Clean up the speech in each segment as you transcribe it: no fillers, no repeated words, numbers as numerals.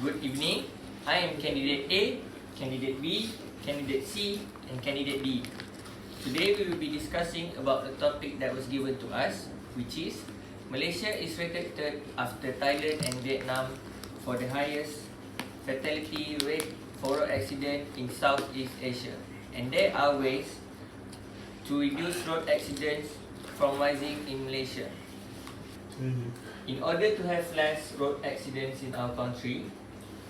Good evening. I am Candidate A, Candidate B, Candidate C, and Candidate D. Today we will be discussing about the topic that was given to us, which is Malaysia is rated third after Thailand and Vietnam for the highest fatality rate for road accident in Southeast Asia. And there are ways to reduce road accidents from rising in Malaysia. In order to have less road accidents in our country,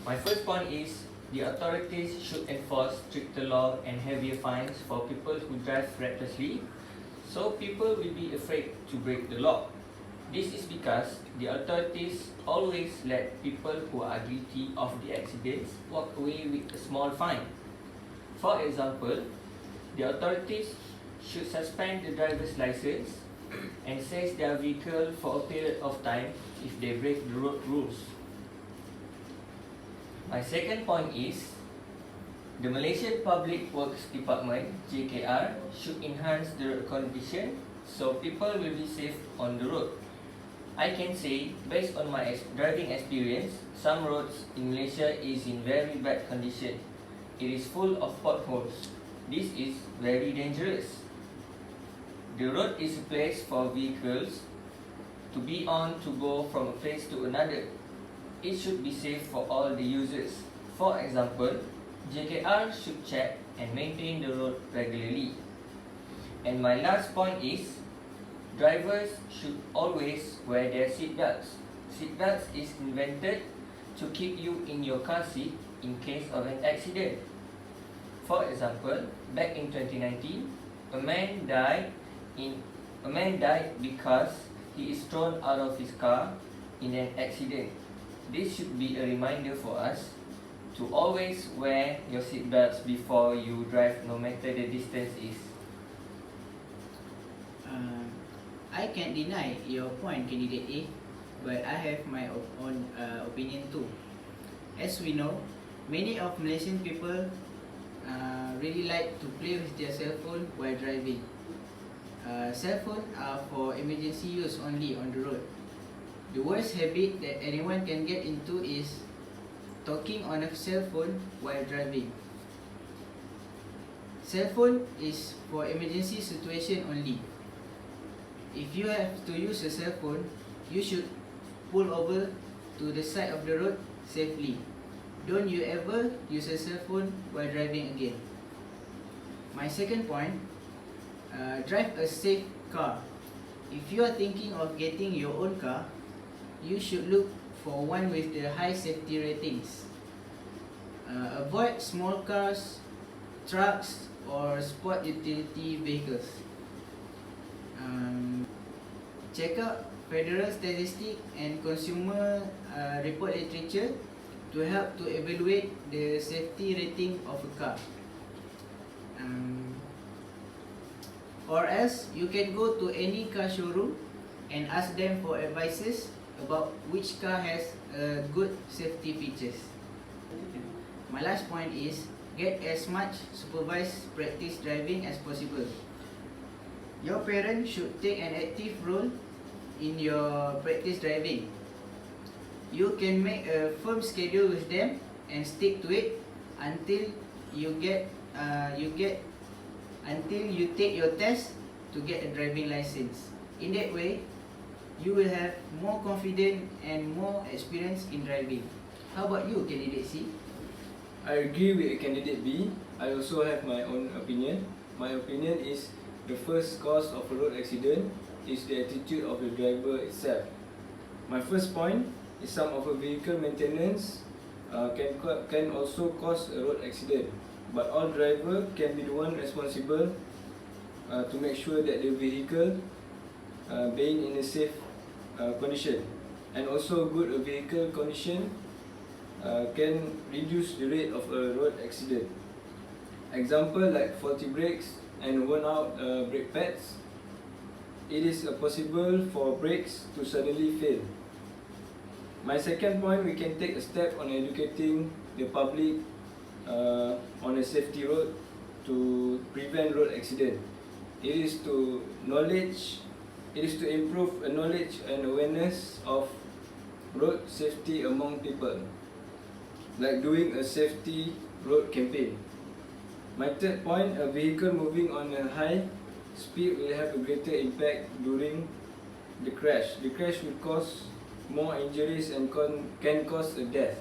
my first point is the authorities should enforce stricter law and heavier fines for people who drive recklessly, so people will be afraid to break the law. This is because the authorities always let people who are guilty of the accidents walk away with a small fine. For example, the authorities should suspend the driver's license and seize their vehicle for a period of time if they break the road rules. My second point is the Malaysian Public Works Department (JKR) should enhance the road condition so people will be safe on the road. I can say, based on my driving experience, some roads in Malaysia is in very bad condition. It is full of potholes. This is very dangerous. The road is a place for vehicles to be on to go from a place to another. It should be safe for all the users. For example, JKR should check and maintain the road regularly. And my last point is, drivers should always wear their seatbelts. Seatbelts is invented to keep you in your car seat in case of an accident. For example, back in 2019, a man died because he is thrown out of his car in an accident. This should be a reminder for us to always wear your seatbelts before you drive, no matter the distance is. I can't deny your point, Candidate A, but I have my own opinion too. As we know, many of Malaysian people really like to play with their cell phone while driving. Cell phones are for emergency use only on the road. The worst habit that anyone can get into is talking on a cell phone while driving. Cell phone is for emergency situation only. If you have to use a cell phone, you should pull over to the side of the road safely. Don't you ever use a cell phone while driving again. My second point, drive a safe car. If you are thinking of getting your own car, you should look for one with the high safety ratings. Avoid small cars, trucks, or sport utility vehicles. Check out federal statistics and consumer report literature to help to evaluate the safety rating of a car. Or else you can go to any car showroom and ask them for advices about which car has good safety features. My last point is, get as much supervised practice driving as possible. Your parents should take an active role in your practice driving. You can make a firm schedule with them and stick to it until you take your test to get a driving license. In that way, you will have more confidence and more experience in driving. How about you, Candidate C? I agree with Candidate B. I also have my own opinion. My opinion is the first cause of a road accident is the attitude of the driver itself. My first point is some of a vehicle maintenance can also cause a road accident, but all driver can be the one responsible to make sure that the vehicle being in a safe condition, and also good vehicle condition can reduce the rate of a road accident. Example like faulty brakes and worn out brake pads. It is possible for brakes to suddenly fail. My second point, we can take a step on educating the public on a safety road to prevent road accident. It is to improve knowledge and awareness of road safety among people. like doing a safety road campaign. My third point, a vehicle moving on a high speed will have a greater impact during the crash. The crash will cause more injuries and can cause a death.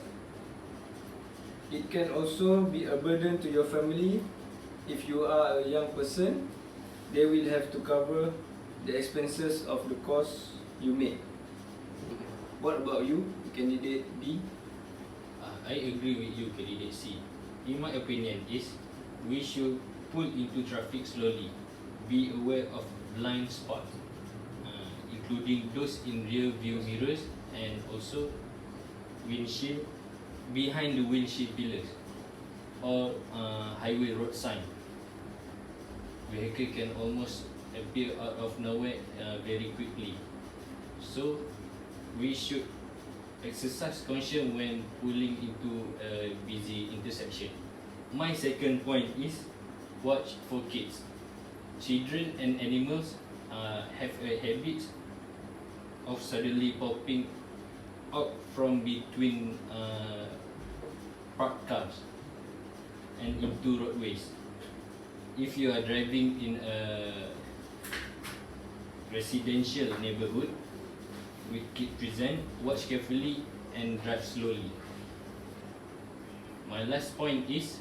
It can also be a burden to your family. If you are a young person, they will have to cover the expenses of the cost you make. What about you, candidate B? I agree with you, candidate C. In my opinion is, we should pull into traffic slowly. Be aware of blind spots, including those in rear view mirrors and also windshield, behind the windshield pillars or highway road sign. Vehicle can almost appear out of nowhere very quickly. So we should exercise caution when pulling into a busy intersection. My second point is watch for kids. Children and animals have a habit of suddenly popping out from between parked cars and into roadways. If you are driving in a residential neighborhood with kids present, watch carefully and drive slowly. My last point is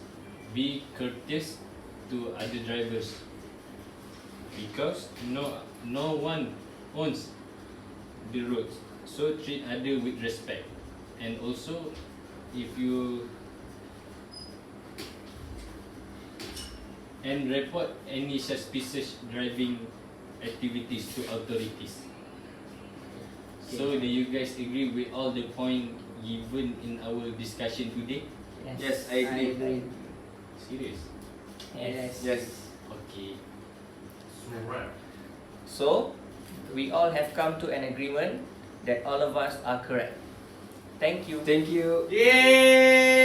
be courteous to other drivers, because no one owns the roads, so treat other with respect. And also, if you and report any suspicious driving activities to authorities. So do you guys agree with all the point given in our discussion today? Yes, I agree. Serious? Yes. Yes. Okay. So, we all have come to an agreement that all of us are correct. Thank you. Thank you. Yay!